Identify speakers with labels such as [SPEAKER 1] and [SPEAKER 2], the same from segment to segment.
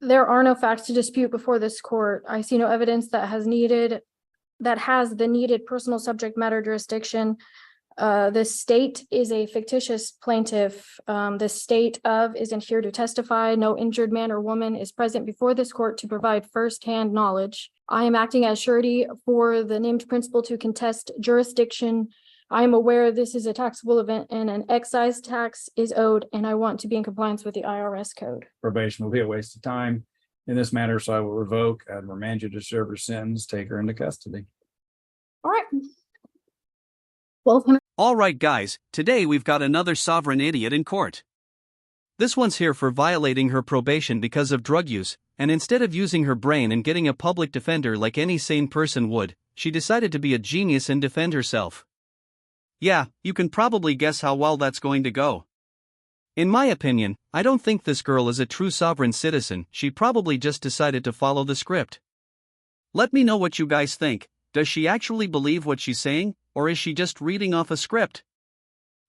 [SPEAKER 1] There are no facts to dispute before this court. I see no evidence that has the needed personal subject matter jurisdiction. The state is a fictitious plaintiff. The state of isn't here to testify. No injured man or woman is present before this court to provide firsthand knowledge. I am acting as surety for the named principal to contest jurisdiction. I am aware this is a taxable event and an excise tax is owed, and I want to be in compliance with the IRS code.
[SPEAKER 2] Probation will be a waste of time in this matter, so I will revoke and remand you to serve your sentence, take her into custody.
[SPEAKER 1] All right. Well,
[SPEAKER 3] All right, guys, today we've got another sovereign idiot in court. This one's here for violating her probation because of drug use, and instead of using her brain and getting a public defender like any sane person would, she decided to be a genius and defend herself. Yeah, you can probably guess how well that's going to go. In my opinion, I don't think this girl is a true sovereign citizen. She probably just decided to follow the script. Let me know what you guys think. Does she actually believe what she's saying, or is she just reading off a script?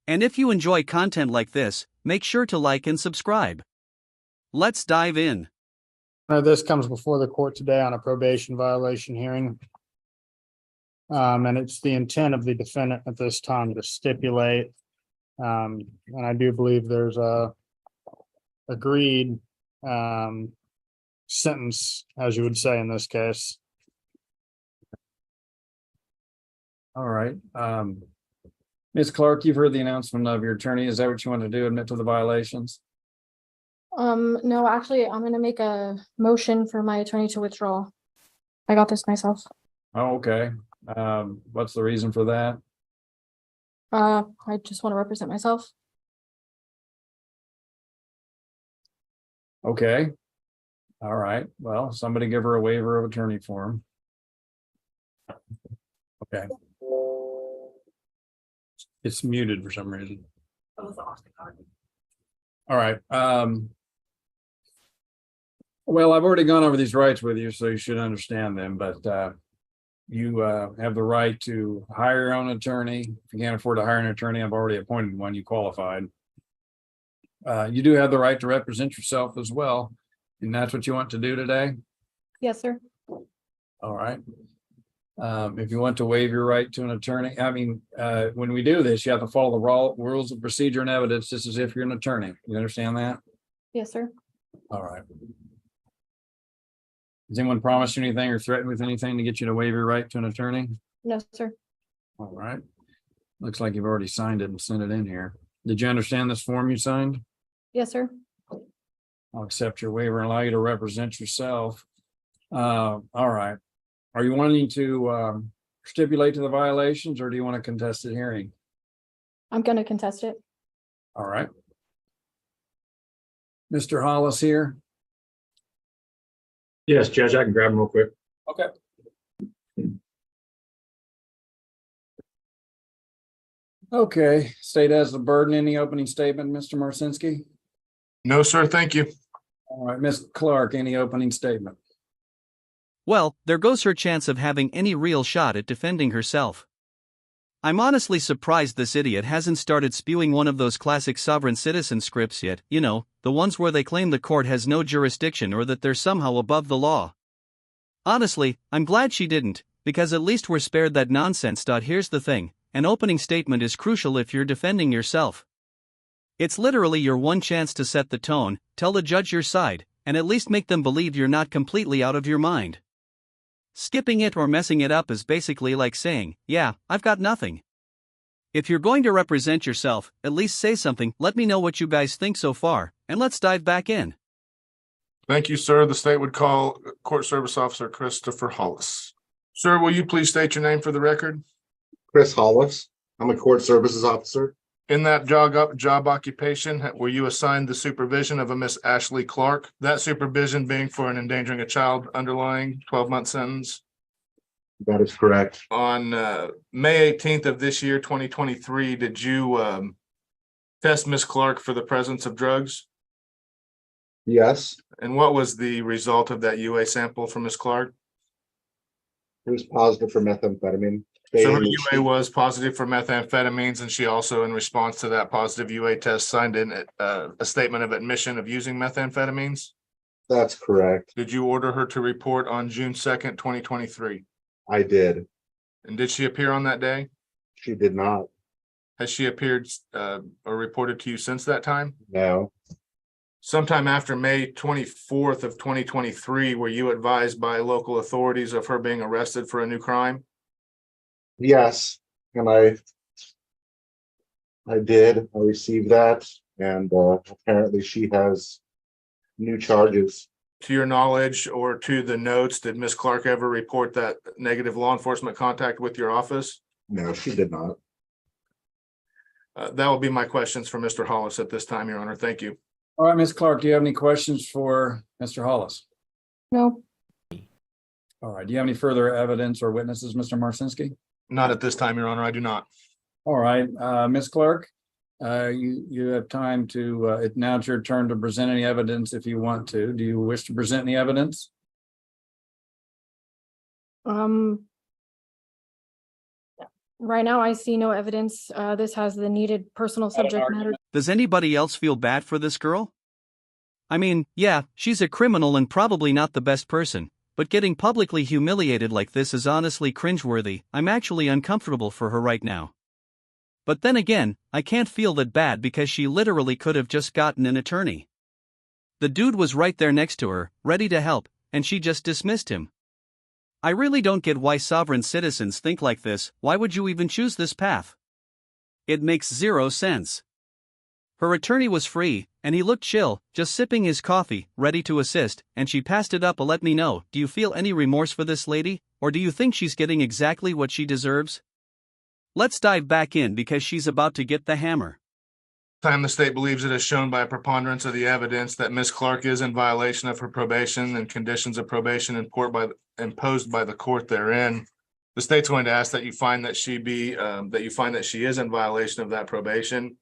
[SPEAKER 3] And if you enjoy content like this, make sure to like and subscribe. Let's dive in.
[SPEAKER 4] This comes before the court today on a probation violation hearing. And it's the intent of the defendant at this time to stipulate. And I do believe there's a agreed sentence, as you would say in this case.
[SPEAKER 2] All right. Ms. Clark, you've heard the announcement of your attorney. Is that what you want to do? Admit to the violations?
[SPEAKER 1] No, actually, I'm gonna make a motion for my attorney to withdraw. I got this myself.
[SPEAKER 2] Oh, okay. What's the reason for that?
[SPEAKER 1] I just want to represent myself.
[SPEAKER 2] Okay. All right. Well, somebody give her a waiver of attorney form. Okay. It's muted for some reason. All right. Well, I've already gone over these rights with you, so you should understand them, but you have the right to hire your own attorney. If you can't afford to hire an attorney, I've already appointed one, you qualified. You do have the right to represent yourself as well, and that's what you want to do today?
[SPEAKER 1] Yes, sir.
[SPEAKER 2] All right. If you want to waive your right to an attorney, when we do this, you have to follow the rules of procedure and evidence, just as if you're an attorney. You understand that?
[SPEAKER 1] Yes, sir.
[SPEAKER 2] All right. Does anyone promise you anything or threaten with anything to get you to waive your right to an attorney?
[SPEAKER 1] No, sir.
[SPEAKER 2] All right. Looks like you've already signed it and sent it in here. Did you understand this form you signed?
[SPEAKER 1] Yes, sir.
[SPEAKER 2] I'll accept your waiver and allow you to represent yourself. All right. Are you wanting to stipulate to the violations, or do you want a contested hearing?
[SPEAKER 1] I'm gonna contest it.
[SPEAKER 2] All right. Mr. Hollis here.
[SPEAKER 5] Yes, Judge, I can grab them real quick.
[SPEAKER 2] Okay. Okay, state has the burden. Any opening statement, Mr. Marcinski?
[SPEAKER 6] No, sir, thank you.
[SPEAKER 2] All right, Ms. Clark, any opening statement?
[SPEAKER 3] Well, there goes her chance of having any real shot at defending herself. I'm honestly surprised this idiot hasn't started spewing one of those classic sovereign citizen scripts yet, you know, the ones where they claim the court has no jurisdiction or that they're somehow above the law. Honestly, I'm glad she didn't, because at least we're spared that nonsense. Here's the thing, an opening statement is crucial if you're defending yourself. It's literally your one chance to set the tone, tell the judge your side, and at least make them believe you're not completely out of your mind. Skipping it or messing it up is basically like saying, yeah, I've got nothing. If you're going to represent yourself, at least say something. Let me know what you guys think so far, and let's dive back in.
[SPEAKER 6] Thank you, sir. The state would call Court Service Officer Christopher Hollis. Sir, will you please state your name for the record?
[SPEAKER 7] Chris Hollis. I'm a court services officer.
[SPEAKER 6] In that job occupation, were you assigned the supervision of a Miss Ashley Clark? That supervision being for an endangering a child underlying 12-month sentence?
[SPEAKER 7] That is correct.
[SPEAKER 6] On May 18th of this year, 2023, did you test Miss Clark for the presence of drugs?
[SPEAKER 7] Yes,
[SPEAKER 6] And what was the result of that UA sample from Miss Clark?
[SPEAKER 7] it was positive for methamphetamine.
[SPEAKER 6] So her UA was positive for methamphetamines, and she also, in response to that positive UA test, signed in a statement of admission of using methamphetamines?
[SPEAKER 7] That's correct.
[SPEAKER 6] Did you order her to report on June 2nd, 2023?
[SPEAKER 7] I did.
[SPEAKER 6] And did she appear on that day?
[SPEAKER 7] She did not.
[SPEAKER 6] Has she appeared or reported to you since that time?
[SPEAKER 7] No.
[SPEAKER 6] Sometime after May 24th of 2023, were you advised by local authorities of her being arrested for a new crime?
[SPEAKER 7] Yes, and I did. I received that, and apparently she has new charges.
[SPEAKER 6] To your knowledge or to the notes, did Ms. Clark ever report that negative law enforcement contact with your office?
[SPEAKER 7] No, she did not.
[SPEAKER 6] That will be my questions for Mr. Hollis at this time, Your Honor. Thank you.
[SPEAKER 2] All right, Ms. Clark, do you have any questions for Mr. Hollis?
[SPEAKER 1] No,
[SPEAKER 2] All right, do you have any further evidence or witnesses, Mr. Marcinski?
[SPEAKER 6] Not at this time, Your Honor. I do not.
[SPEAKER 2] All right, Ms. Clark, you have time to, now it's your turn to present any evidence if you want to. Do you wish to present any evidence?
[SPEAKER 1] right now I see no evidence. This has the needed personal subject matter.
[SPEAKER 3] Does anybody else feel bad for this girl? I mean, yeah, she's a criminal and probably not the best person, but getting publicly humiliated like this is honestly cringeworthy. I'm actually uncomfortable for her right now. But then again, I can't feel that bad because she literally could have just gotten an attorney. The dude was right there next to her, ready to help, and she just dismissed him. I really don't get why sovereign citizens think like this. Why would you even choose this path? It makes zero sense. Her attorney was free, and he looked chill, just sipping his coffee, ready to assist, and she passed it up. Let me know, do you feel any remorse for this lady, or do you think she's getting exactly what she deserves? Let's dive back in because she's about to get the hammer.
[SPEAKER 6] Time the state believes it is shown by a preponderance of the evidence that Ms. Clark is in violation of her probation and conditions of probation imposed by the court therein. The state's going to ask that you find that she is in violation of that probation.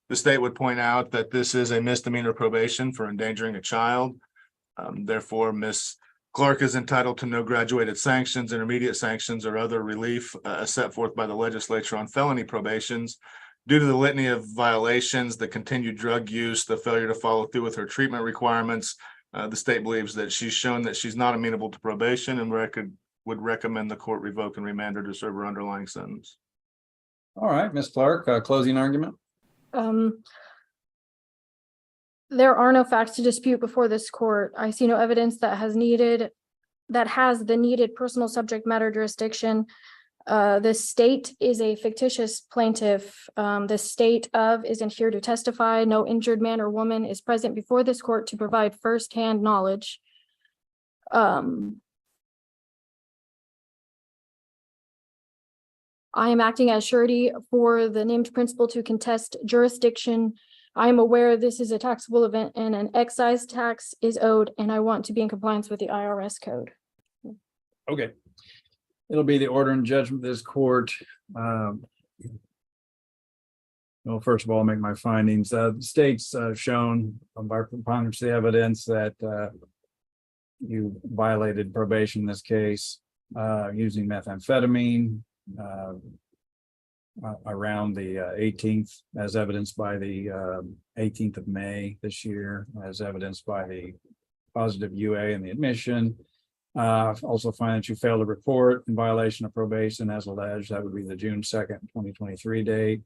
[SPEAKER 6] The state would point out that this is a misdemeanor probation for endangering a child. Therefore, Ms. Clark is entitled to no graduated sanctions, intermediate sanctions, or other relief set forth by the legislature on felony probations. Due to the litany of violations, the continued drug use, the failure to follow through with her treatment requirements, the state believes that she's shown that she's not amenable to probation and would recommend the court revoke and remand her to serve her underlying sentence.
[SPEAKER 2] All right, Ms. Clark, closing argument.
[SPEAKER 1] There are no facts to dispute before this court. I see no evidence that has the needed personal subject matter jurisdiction. The state is a fictitious plaintiff. The state of isn't here to testify. No injured man or woman is present before this court to provide firsthand knowledge. I am acting as surety for the named principal to contest jurisdiction. I am aware this is a taxable event and an excise tax is owed, and I want to be in compliance with the IRS code.
[SPEAKER 2] Okay. It'll be the order and judgment of this court. Well, first of all, I'll make my findings. The state's shown by preponderance of the evidence that you violated probation in this case using methamphetamine around the 18th, as evidenced by the 18th of May this year, as evidenced by the positive UA and the admission. Also find that you failed to report in violation of probation as alleged. That would be the June 2nd, 2023 date.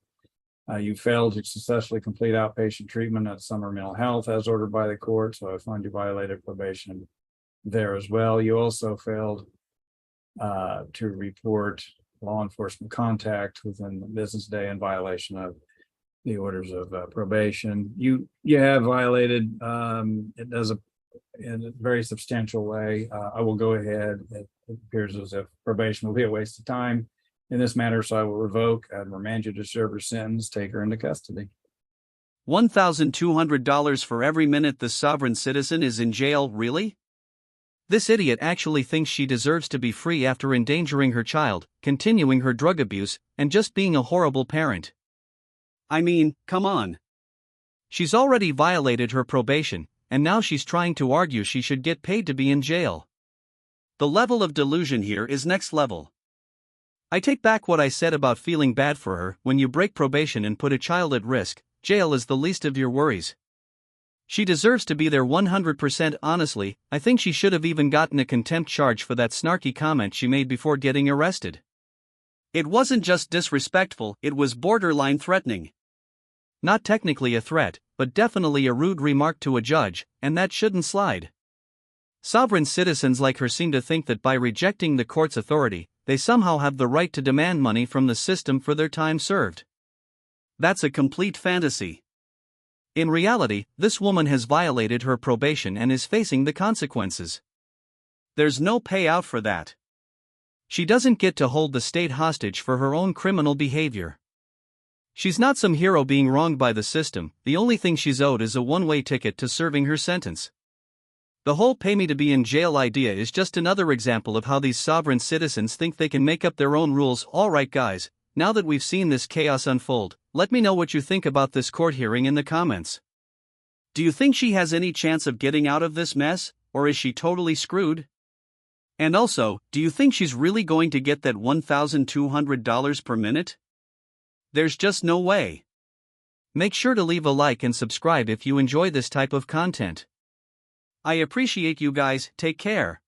[SPEAKER 2] You failed to successfully complete outpatient treatment at Summer Mental Health as ordered by the court, so I find you violated probation there as well. You also failed to report law enforcement contact within the business day in violation of the orders of probation. You have violated, it does in a very substantial way. I will go ahead. It appears as if probation will be a waste of time in this matter, so I will revoke and remand you to serve your sentence, take her into custody.
[SPEAKER 3] $1,200 for every minute the sovereign citizen is in jail, really? This idiot actually thinks she deserves to be free after endangering her child, continuing her drug abuse, and just being a horrible parent. I mean, come on. She's already violated her probation, and now she's trying to argue she should get paid to be in jail. The level of delusion here is next level. I take back what I said about feeling bad for her. When you break probation and put a child at risk, jail is the least of your worries. She deserves to be there 100%. Honestly, I think she should have even gotten a contempt charge for that snarky comment she made before getting arrested. It wasn't just disrespectful, it was borderline threatening. Not technically a threat, but definitely a rude remark to a judge, and that shouldn't slide. Sovereign citizens like her seem to think that by rejecting the court's authority, they somehow have the right to demand money from the system for their time served. That's a complete fantasy. In reality, this woman has violated her probation and is facing the consequences. There's no payout for that. She doesn't get to hold the state hostage for her own criminal behavior. She's not some hero being wronged by the system. The only thing she's owed is a one-way ticket to serving her sentence. The whole pay me to be in jail idea is just another example of how these sovereign citizens think they can make up their own rules. Alright guys, now that we've seen this chaos unfold, let me know what you think about this court hearing in the comments. Do you think she has any chance of getting out of this mess, or is she totally screwed? And also, do you think she's really going to get that $1,200 per minute? There's just no way. Make sure to leave a like and subscribe if you enjoy this type of content. I appreciate you guys, take care.